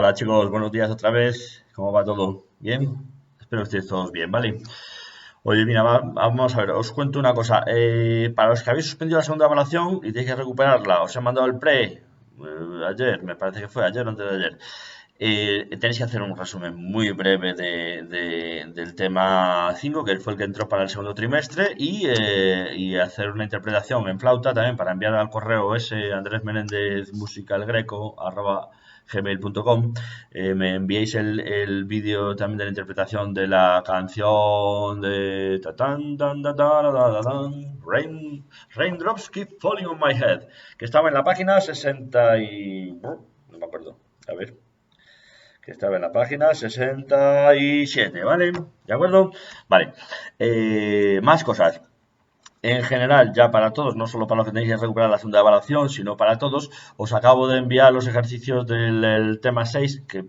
Hola chicos, buenos días otra vez. ¿Cómo va todo? ¿Bien? Espero que estéis todos bien, ¿vale? Oye, mira, vamos a ver, os cuento una cosa. Para los que habéis suspendido la segunda evaluación y tenéis que recuperarla, os he mandado el pre ayer, me parece que fue ayer o antes de ayer. Tenéis que hacer un resumen muy breve del tema 5 que fue el que entró para el segundo trimestre, y hacer una interpretación en flauta también para enviar al correo ese Andrés Menéndez musicalgreco @gmail.com. Me enviéis el vídeo también de la interpretación de la canción de Raindrops Keep Falling on My Head, que estaba en la página 60 y... no me acuerdo. A ver, que estaba en la página 67, ¿vale? ¿De acuerdo? Vale. Más cosas. En general, ya para todos, no solo para los que tenéis que recuperar la segunda evaluación, sino para todos, os acabo de enviar los ejercicios del tema 6 que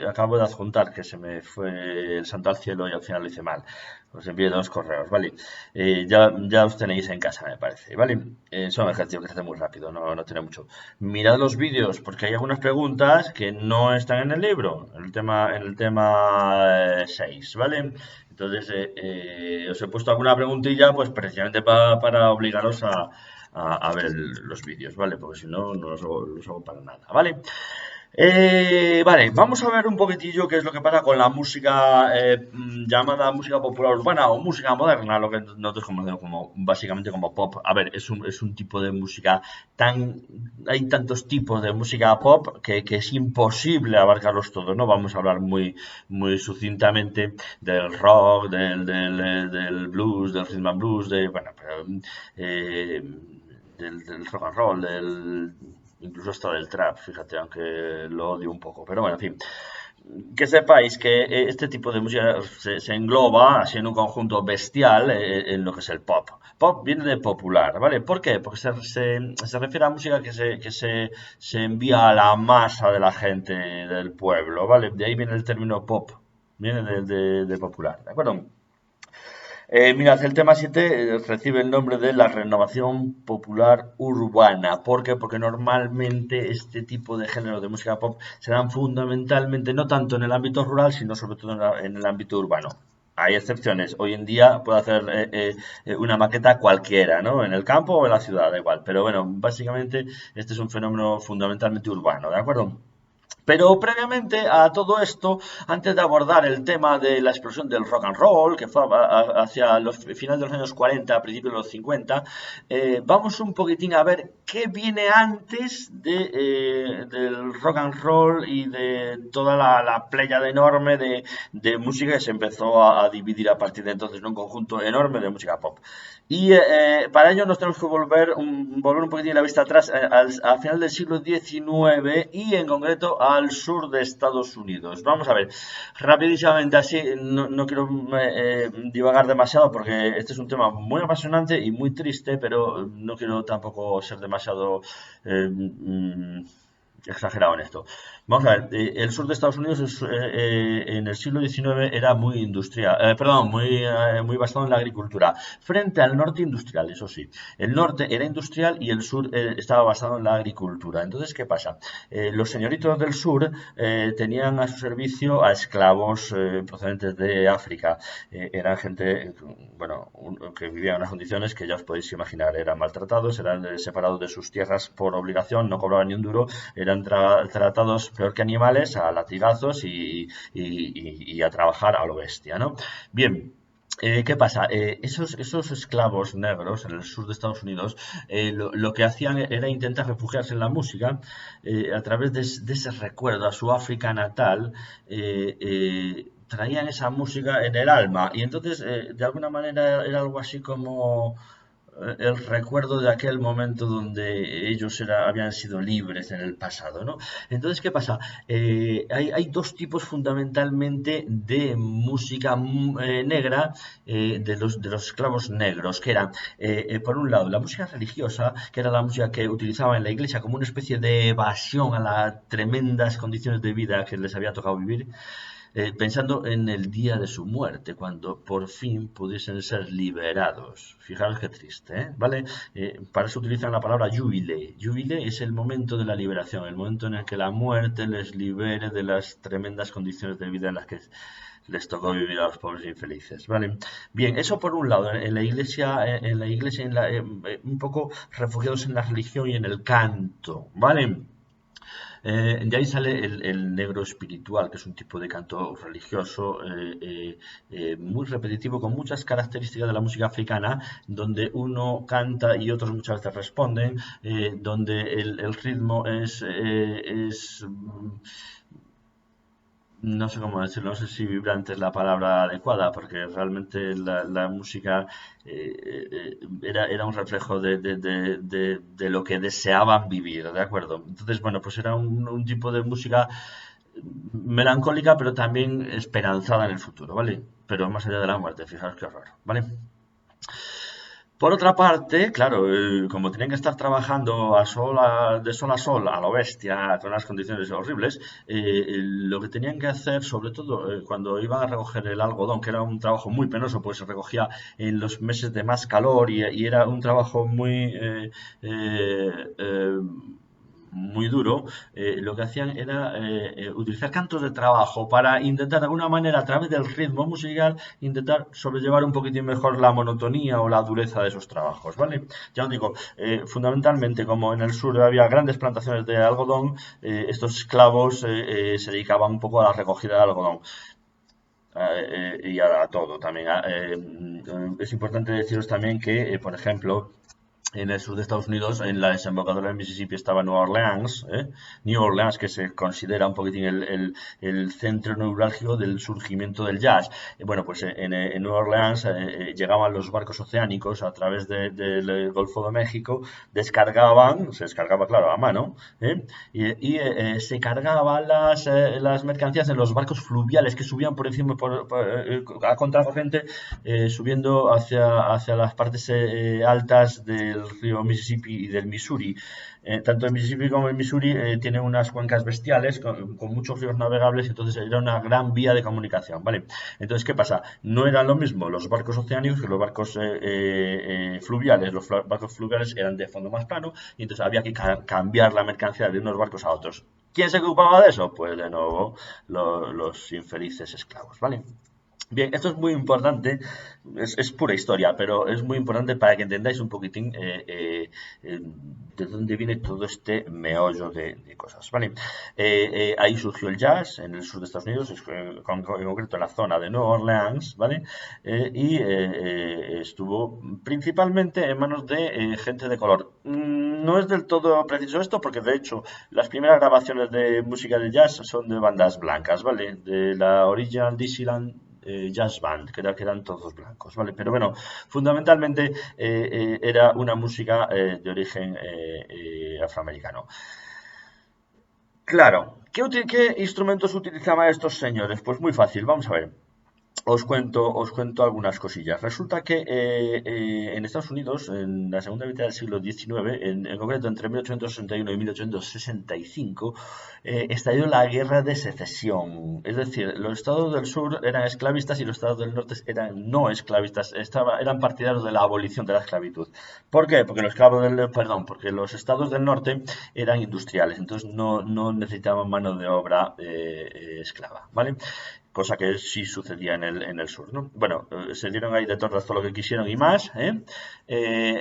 acabo de adjuntar, que se me fue el santo al cielo y al final lo hice mal. Os envié dos correos, ¿vale? Ya os tenéis en casa, me parece, ¿vale? Son ejercicios que se hacen muy rápido, no tiene mucho. Mirad los vídeos, porque hay algunas preguntas que no están en el libro, en el tema 6, ¿vale? Entonces, os he puesto alguna preguntilla, pues precisamente para obligaros a ver los vídeos, ¿vale? Porque si no, no los hago para nada, ¿vale? Vale, vamos a ver un poquitillo qué es lo que pasa con la música llamada música popular urbana o música moderna, lo que nosotros conocemos como básicamente como pop. A ver, es un tipo de música hay tantos tipos de música pop que es imposible abarcarlos todos, ¿no? Vamos a hablar muy sucintamente del rock, del blues, del rhythm and blues, bueno, eh, del rock and roll, incluso hasta del trap, fíjate, aunque lo odio un poco, pero bueno, en fin. Que sepáis que este tipo de música se engloba así en un conjunto bestial en lo que es el pop. Pop viene de popular, ¿vale? ¿Por qué? Porque se refiere a música que se envía a la masa de la gente del pueblo, ¿vale? De ahí viene el término pop, viene de popular, ¿de acuerdo? Mirad, el tema 7 recibe el nombre de la renovación popular urbana. ¿Por qué? Porque normalmente este tipo de géneros de música pop se dan fundamentalmente, no tanto en el ámbito rural, sino sobre todo en el ámbito urbano. Hay excepciones. Hoy en día puede hacer una maqueta cualquiera, ¿no? En el campo o en la ciudad, da igual. Pero bueno, básicamente este es un fenómeno fundamentalmente urbano, ¿de acuerdo? Pero previamente a todo esto, antes de abordar el tema de la explosión del rock and roll, que fue hacia los finales de los años 40, principios de los 50, vamos un poquitín a ver qué viene antes del rock and roll y de toda la pléyade enorme de música que se empezó a dividir a partir de entonces en un conjunto enorme de música pop. Y para ello nos tenemos que volver un poquitín la vista atrás al final del siglo XIX y en concreto al sur de Estados Unidos. Vamos a ver, rapidísimamente así, no quiero divagar demasiado porque este es un tema muy apasionante y muy triste, pero no quiero tampoco ser demasiado exagerado en esto. Vamos a ver, el sur de Estados Unidos en el siglo XIX era muy industrial, perdón, muy basado en la agricultura, frente al norte industrial, eso sí. El norte era industrial y el sur estaba basado en la agricultura. Entonces, ¿qué pasa? Los señoritos del sur tenían a su servicio a esclavos procedentes de África. Eran gente, bueno, que vivía en unas condiciones que ya os podéis imaginar. Eran maltratados, eran separados de sus tierras por obligación, no cobraban ni un duro, eran tratados peor que animales, a latigazos y a trabajar a lo bestia, ¿no? Bien. ¿Qué pasa? Esos esclavos negros en el sur de Estados Unidos lo que hacían era intentar refugiarse en la música a través de ese recuerdo a su África natal. Traían esa música en el alma y entonces de alguna manera era algo así como el recuerdo de aquel momento donde ellos habían sido libres en el pasado, ¿no? Entonces, ¿qué pasa? Hay dos tipos fundamentalmente de música negra de los esclavos negros, que eran, por un lado, la música religiosa, que era la música que utilizaban en la iglesia como una especie de evasión a las tremendas condiciones de vida que les había tocado vivir. pensando en el día de su muerte, cuando por fin pudiesen ser liberados. Fijaros qué triste, ¿eh? ¿Vale? Para eso utilizan la palabra júbile. Júbile es el momento de la liberación, el momento en el que la muerte les libere de las tremendas condiciones de vida en las que les tocó vivir a los pobres infelices, ¿vale? Bien, eso por un lado, un poco refugiados en la religión y en el canto, ¿vale? De ahí sale el negro espiritual, que es un tipo de canto religioso muy repetitivo, con muchas características de la música africana, donde uno canta y otros muchas veces responden, donde el ritmo no sé cómo decirlo, no sé si vibrante es la palabra adecuada, porque realmente la música era un reflejo de lo que deseaban vivir, ¿de acuerdo? Entonces, bueno, pues era un tipo de música melancólica, pero también esperanzada en el futuro, ¿vale? Pero más allá de la muerte, fijaros qué horror, ¿vale? Por otra parte, claro, como tenían que estar trabajando de sol a sol, a lo bestia, con unas condiciones horribles, lo que tenían que hacer, sobre todo cuando iban a recoger el algodón, que era un trabajo muy penoso, pues se recogía en los meses de más calor y era un trabajo muy duro, lo que hacían era utilizar cantos de trabajo para intentar de alguna manera a través del ritmo musical intentar sobrellevar un poquitín mejor la monotonía o la dureza de esos trabajos, ¿vale? Ya os digo, fundamentalmente como en el sur había grandes plantaciones de algodón, estos esclavos se dedicaban un poco a la recogida de algodón. Y a todo también. Es importante deciros también que, por ejemplo, en el sur de Estados Unidos, en la desembocadura del Mississippi estaba Nueva Orleans, New Orleans, que se considera un poquitín el centro neurálgico del surgimiento del jazz. Bueno, pues en Nueva Orleans llegaban los barcos oceánicos a través del Golfo de México, se descargaba, claro, a mano, se cargaban las mercancías en los barcos fluviales que subían por encima a contracorriente, subiendo hacia las partes altas del río Mississippi y del Missouri. Tanto el Mississippi como el Missouri tienen unas cuencas bestiales con muchos ríos navegables, entonces era una gran vía de comunicación, ¿vale? Entonces, ¿qué pasa? No eran lo mismo los barcos oceánicos que los barcos fluviales. Los barcos fluviales eran de fondo más plano y entonces había que cambiar la mercancía de unos barcos a otros. ¿Quién se ocupaba de eso? Pues de nuevo los infelices esclavos, ¿vale? Bien, esto es muy importante, es pura historia, pero es muy importante para que entendáis un poquitín de dónde viene todo este meollo de cosas, ¿vale? Ahí surgió el jazz en el sur de Estados Unidos, en concreto en la zona de Nueva Orleans, ¿vale? Estuvo principalmente en manos de gente de color. No es del todo preciso esto, porque de hecho las primeras grabaciones de música de jazz son de bandas blancas, ¿vale? De la Original Dixieland Jazz Band, que eran todos blancos, ¿vale? Pero bueno, fundamentalmente era una música de origen afroamericano. Claro, ¿qué instrumentos utilizaban estos señores? Pues muy fácil, vamos a ver. Os cuento algunas cosillas. Resulta que en Estados Unidos, en la segunda mitad del siglo XIX, en concreto entre 1861 y 1865, estalló la Guerra de Secesión. Es decir, los estados del sur eran esclavistas y los estados del norte eran no esclavistas, eran partidarios de la abolición de la esclavitud. ¿Por qué? Porque los estados del norte eran industriales, entonces no necesitaban mano de obra esclava, ¿vale? Cosa que sí sucedía en el sur, ¿no? Bueno, se dieron ahí de tortas todo lo que quisieron y más, ¿eh?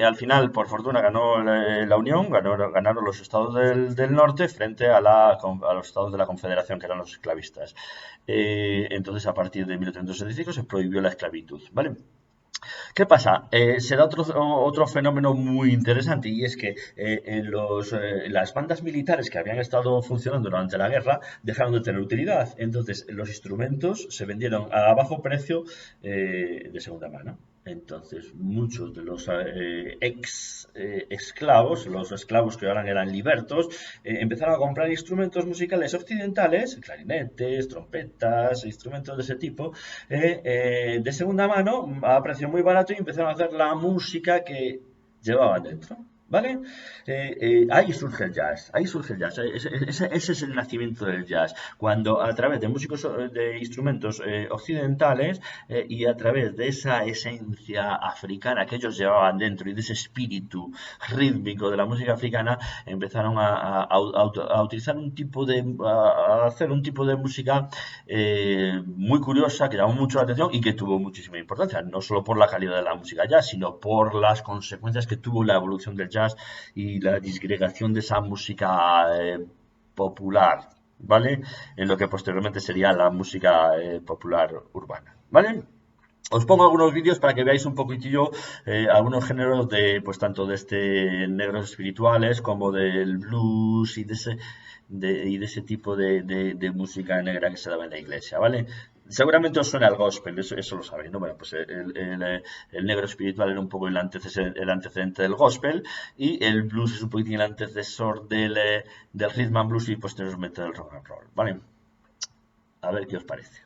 Al final, por fortuna, ganó la Unión, ganaron los estados del norte frente a los estados de la Confederación, que eran los esclavistas. Entonces, a partir de 1865 se prohibió la esclavitud, ¿vale? ¿Qué pasa? Se da otro fenómeno muy interesante y es que las bandas militares que habían estado funcionando durante la guerra dejaron de tener utilidad. Entonces los instrumentos se vendieron a bajo precio de segunda mano. Entonces muchos de los esclavos, los esclavos que ahora eran libertos, empezaron a comprar instrumentos musicales occidentales, clarinetes, trompetas, instrumentos de ese tipo, de segunda mano a precio muy barato y empezaron a hacer la música que llevaban dentro, ¿vale? Ahí surge el jazz, ahí surge el jazz, ese es el nacimiento del jazz, cuando a través de músicos, de instrumentos occidentales y a través de esa esencia africana que ellos llevaban dentro y de ese espíritu rítmico de la música africana, empezaron a utilizar un tipo a hacer un tipo de música muy curiosa que llamó mucho la atención y que tuvo muchísima importancia, no solo por la calidad de la música jazz, sino por las consecuencias que tuvo la evolución del jazz y la disgregación de esa música popular, ¿vale? En lo que posteriormente sería la música popular urbana, ¿vale? Os pongo algunos vídeos para que veáis un poquitillo algunos géneros de, pues tanto de negros espirituales como del blues y de ese tipo de música negra que se daba en la iglesia, ¿vale? Seguramente os suena el gospel, eso lo sabéis, ¿no? Bueno, pues el negro espiritual era un poco el antecedente del gospel y el blues es un poquitín el antecesor del rhythm and blues y posteriormente del rock and roll, ¿vale? A ver qué os parece.